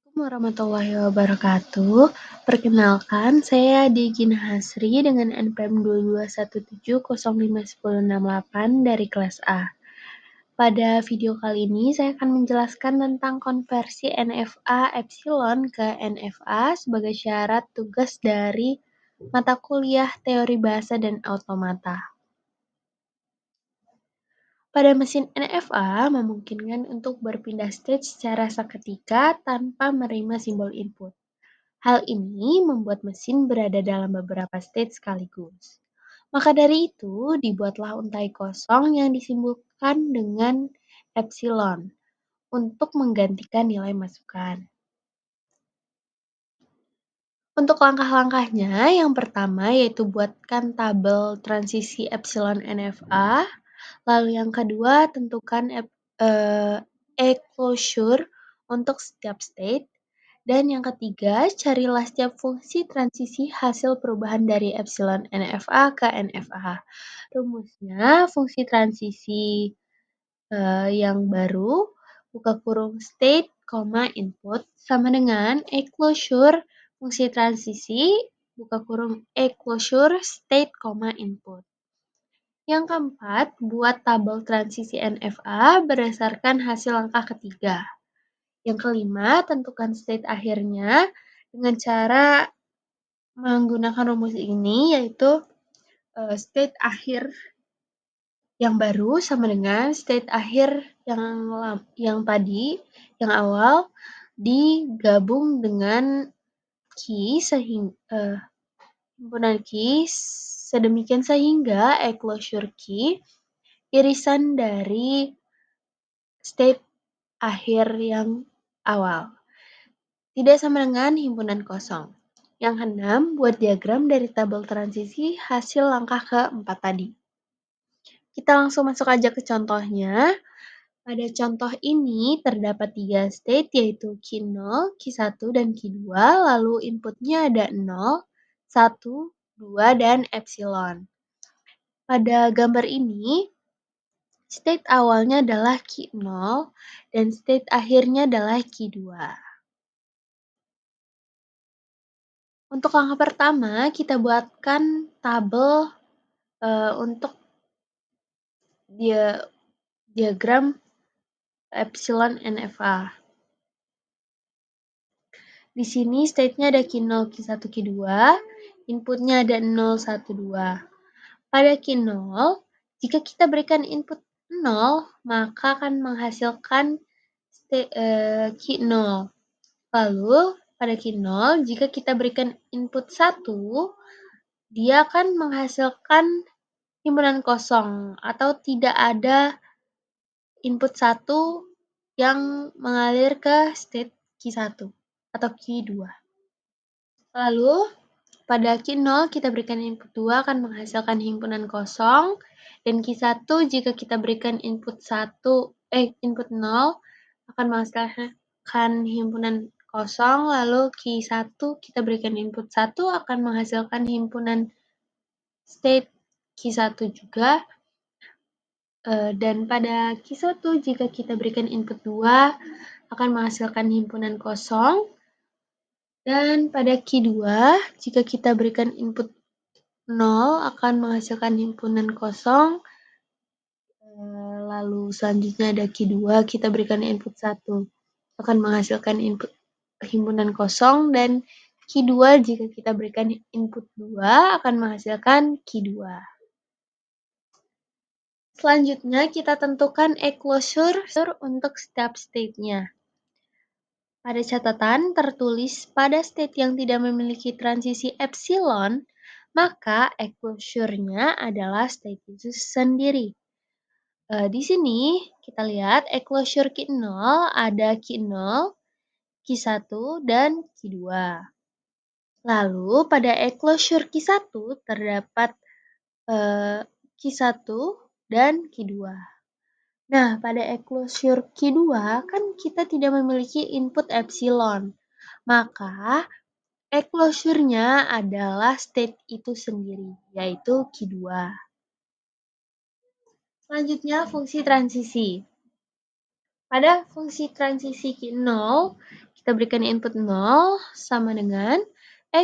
Assalamualaikum warahmatullahi wabarakatuh. Perkenalkan, saya Degina Hasri dengan NPM 2217051068 dari kelas A. Pada video kali ini, saya akan menjelaskan tentang konversi NFA epsilon ke NFA sebagai syarat tugas dari mata kuliah teori bahasa dan automata. Pada mesin NFA memungkinkan untuk berpindah state secara seketika tanpa menerima simbol input. Hal ini membuat mesin berada dalam beberapa state sekaligus. Maka dari itu, dibuatlah untai kosong yang disimbolkan dengan epsilon untuk menggantikan nilai masukan. Untuk langkah-langkahnya, yang pertama yaitu buatkan tabel transisi epsilon NFA. Lalu yang kedua, tentukan e-closure untuk setiap state. Dan yang ketiga, carilah setiap fungsi transisi hasil perubahan dari epsilon NFA ke NFA. Rumusnya, fungsi transisi yang baru, buka kurung state, input, sama dengan e-closure, fungsi transisi, buka kurung e-closure, state, input. Yang keempat, buat tabel transisi NFA berdasarkan hasil langkah ketiga. Yang kelima, tentukan state akhirnya dengan cara menggunakan rumus ini, yaitu state akhir yang baru sama dengan state akhir yang tadi, yang awal, digabung dengan key himpunan key sedemikian sehingga e-closure key irisan dari state akhir yang awal. Tidak sama dengan himpunan kosong. Yang keenam, buat diagram dari tabel transisi hasil langkah keempat tadi. Kita langsung masuk aja ke contohnya. Pada contoh ini terdapat 3 state yaitu Q0, Q1, dan Q2. Lalu inputnya ada 0, 1, 2, dan epsilon. Pada gambar ini, state awalnya adalah Q0 dan state akhirnya adalah Q2. Untuk langkah pertama, kita buatkan tabel untuk diagram epsilon NFA. Di sini state-nya ada Q0, Q1, Q2, inputnya ada 0, 1, 2. Pada Q0, jika kita berikan input 0, maka akan menghasilkan Q0. Lalu, pada Q0, jika kita berikan input 1, dia akan menghasilkan himpunan kosong atau tidak ada input 1 yang mengalir ke state Q1 atau Q2. Lalu, pada Q0 kita berikan input 2 akan menghasilkan himpunan kosong, dan Q1 jika kita berikan input 0 akan menghasilkan himpunan kosong, lalu Q1 kita berikan input 1 akan menghasilkan himpunan state Q1 juga. Dan pada Q1 jika kita berikan input 2 akan menghasilkan himpunan kosong. Dan pada Q2 jika kita berikan input 0 akan menghasilkan himpunan kosong. Lalu selanjutnya ada Q2 kita berikan input 1 akan menghasilkan himpunan kosong, dan Q2 jika kita berikan input 2 akan menghasilkan Q2. Selanjutnya kita tentukan e-closure untuk setiap state-nya. Pada catatan tertulis pada state yang tidak memiliki transisi epsilon, maka e-closure-nya adalah state itu sendiri. Di sini kita lihat e-closure Q0 ada Q0, Q1, dan Q2. Lalu pada e-closure Q1 terdapat Q1 dan Q2. Nah, pada e-closure Q2 kan kita tidak memiliki input epsilon. Maka e-closure-nya adalah state itu sendiri, yaitu Q2. Selanjutnya fungsi transisi. Pada fungsi transisi Q0, kita berikan input 0 sama dengan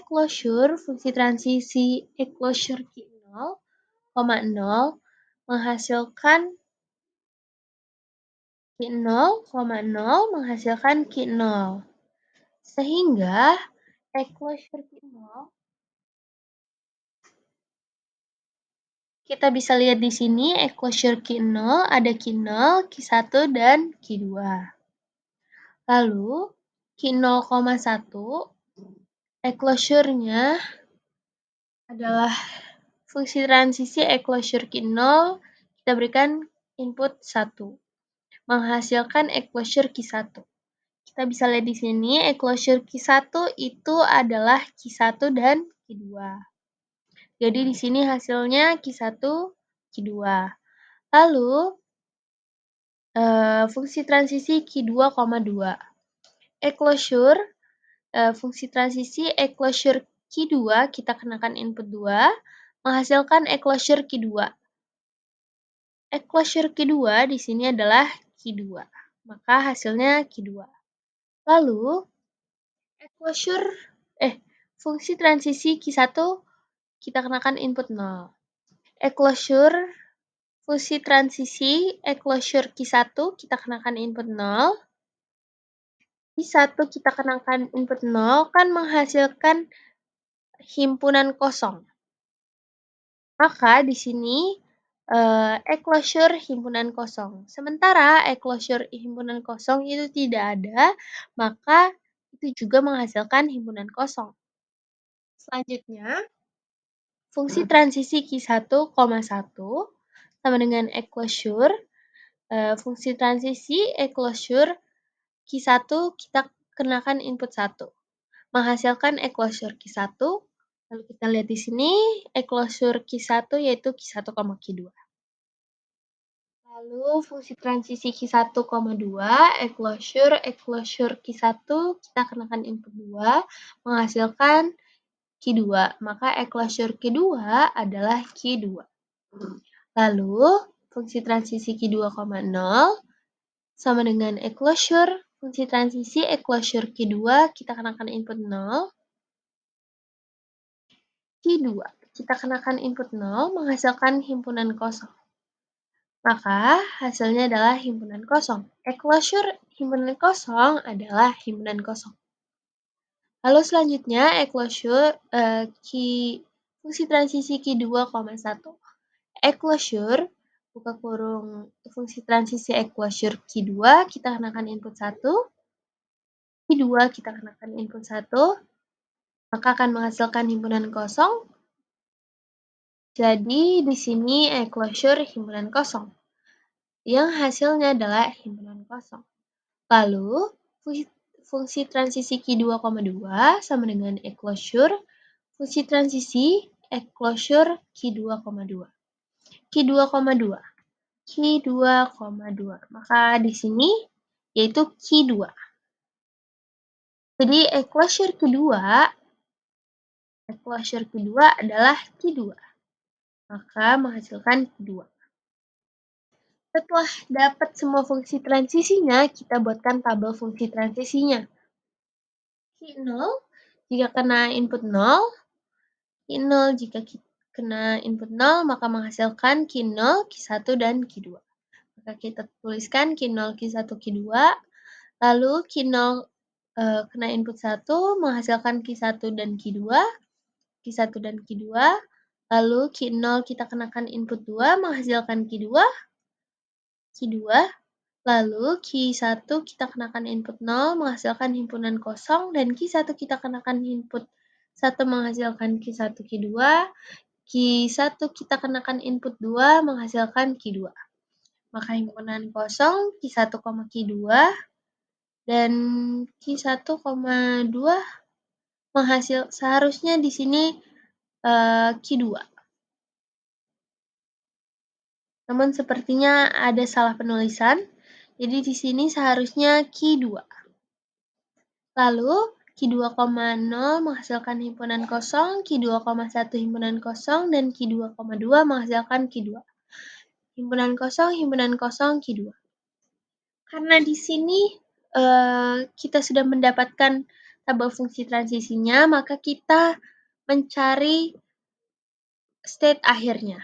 closure fungsi transisi closure Q 0, 0 menghasilkan Q 0, 0 menghasilkan Q 0. Sehingga closure Q 0 kita bisa lihat di sini closure Q 0 ada Q 0, Q1 dan Q2. Lalu Q 0,1 closure-nya adalah fungsi transisi closure Q 0, kita berikan input 1, menghasilkan closure Q1. Kita bisa lihat di sini closure Q1 itu adalah Q1 dan Q2. Jadi di sini hasilnya Q1, Q2. Lalu fungsi transisi Q2,2. Closure fungsi transisi closure Q2 kita kenakan input 2, menghasilkan closure Q2. Closure Q2 di sini adalah Q2, maka hasilnya Q2. Lalu fungsi transisi Q1 kita kenakan input 0. Closure fungsi transisi closure Q1 kita kenakan input 0. Q1 kita kenakan input 0 kan menghasilkan himpunan kosong. Maka di sini closure himpunan kosong. Sementara closure himpunan kosong itu tidak ada, maka itu juga menghasilkan himpunan kosong. Selanjutnya, fungsi transisi Q1,1 sama dengan closure. Fungsi transisi closure Q1 kita kenakan input 1, menghasilkan closure Q1. Lalu kita lihat di sini closure Q1 yaitu Q1, Q2. Lalu fungsi transisi Q1,2 closure Q1 kita kenakan input 2, menghasilkan Q2. Maka closure Q2 adalah Q2. Lalu fungsi transisi Q2,0 sama dengan closure fungsi transisi closure Q2 kita kenakan input 0. Q2 kita kenakan input 0 menghasilkan himpunan kosong. Maka hasilnya adalah himpunan kosong. Closure himpunan kosong adalah himpunan kosong. Lalu selanjutnya closure fungsi transisi Q2,1. Closure buka kurung fungsi transisi closure Q2 kita kenakan input 1. Q2 kita kenakan input 1, maka akan menghasilkan himpunan kosong. Jadi di sini closure himpunan kosong, yang hasilnya adalah himpunan kosong. Lalu fungsi transisi Q2,2 sama dengan closure fungsi transisi closure Q2,2. Q2,2. Maka di sini yaitu Q2. Jadi closure kedua adalah Q2. Maka menghasilkan Q2. Setelah dapat semua fungsi transisinya, kita buatkan tabel fungsi transisinya. Q0 jika kena input 0, Q0 jika kena input 0, maka menghasilkan Q0, Q1, dan Q2. Maka kita tuliskan Q0, Q1, Q2, lalu Q0 kena input 1, menghasilkan Q1 dan Q2, Q1 dan Q2, lalu Q0 kita kenakan input 2, menghasilkan Q2, lalu Q1 kita kenakan input 0, menghasilkan himpunan kosong, dan Q1 kita kenakan input 1, menghasilkan Q1, Q2, Q1 kita kenakan input 2, menghasilkan Q2. Maka himpunan kosong Q1, Q2, dan Q1,2 seharusnya di sini Q2. Namun sepertinya ada salah penulisan. Jadi di sini seharusnya Q2. Lalu Q2,0 menghasilkan himpunan kosong, Q2,1 himpunan kosong, dan Q2,2 menghasilkan Q2. Himpunan kosong, Q2. Karena di sini kita sudah mendapatkan tabel fungsi transisinya, maka kita mencari state akhirnya.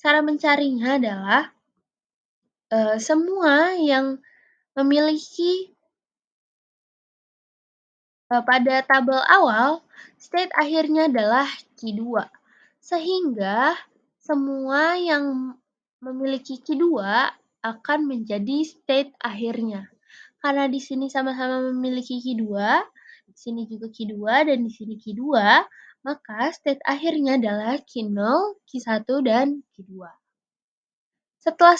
Cara mencarinya adalah semua yang memiliki pada tabel awal, state akhirnya adalah Q2. Sehingga semua yang memiliki Q2 akan menjadi state akhirnya. Karena di sini sama-sama memiliki Q2, di sini juga Q2, dan di sini Q2, maka state akhirnya adalah Q0, Q1, dan Q2. Setelah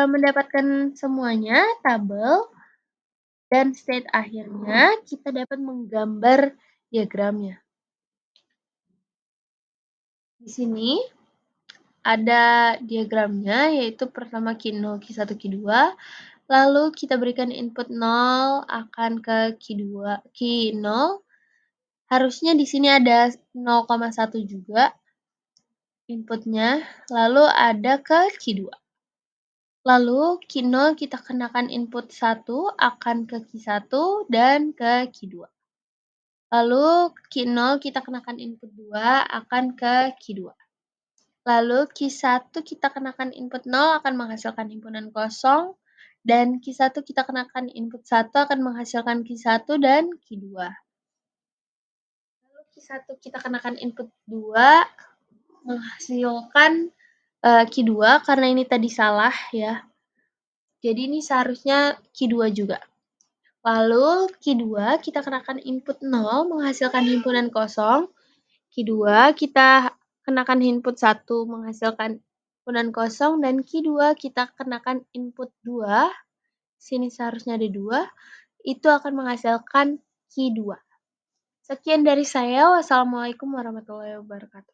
mendapatkan semuanya, tabel, dan state akhirnya, kita dapat menggambar diagramnya. Di sini ada diagramnya, yaitu pertama Q0, Q1, Q2. Lalu kita berikan input 0 akan ke Q0. Harusnya di sini ada 0,1 juga inputnya. Lalu ada ke Q2. Lalu Q0 kita kenakan input 1 akan ke Q1 dan ke Q2. Lalu Q0 kita kenakan input 2 akan ke Q2. Lalu Q1 kita kenakan input 0 akan menghasilkan himpunan kosong. Dan Q1 kita kenakan input 1 akan menghasilkan Q1 dan Q2. Lalu Q1 kita kenakan input 2 menghasilkan Q2 karena ini tadi salah ya. Jadi ini seharusnya Q2 juga. Lalu Q2 kita kenakan input 0 menghasilkan himpunan kosong. Q2 kita kenakan input 1 menghasilkan himpunan kosong. Dan Q2 kita kenakan input 2. Sini seharusnya ada 2. Itu akan menghasilkan Q2. Sekian dari saya. Wassalamualaikum warahmatullahi wabarakatuh.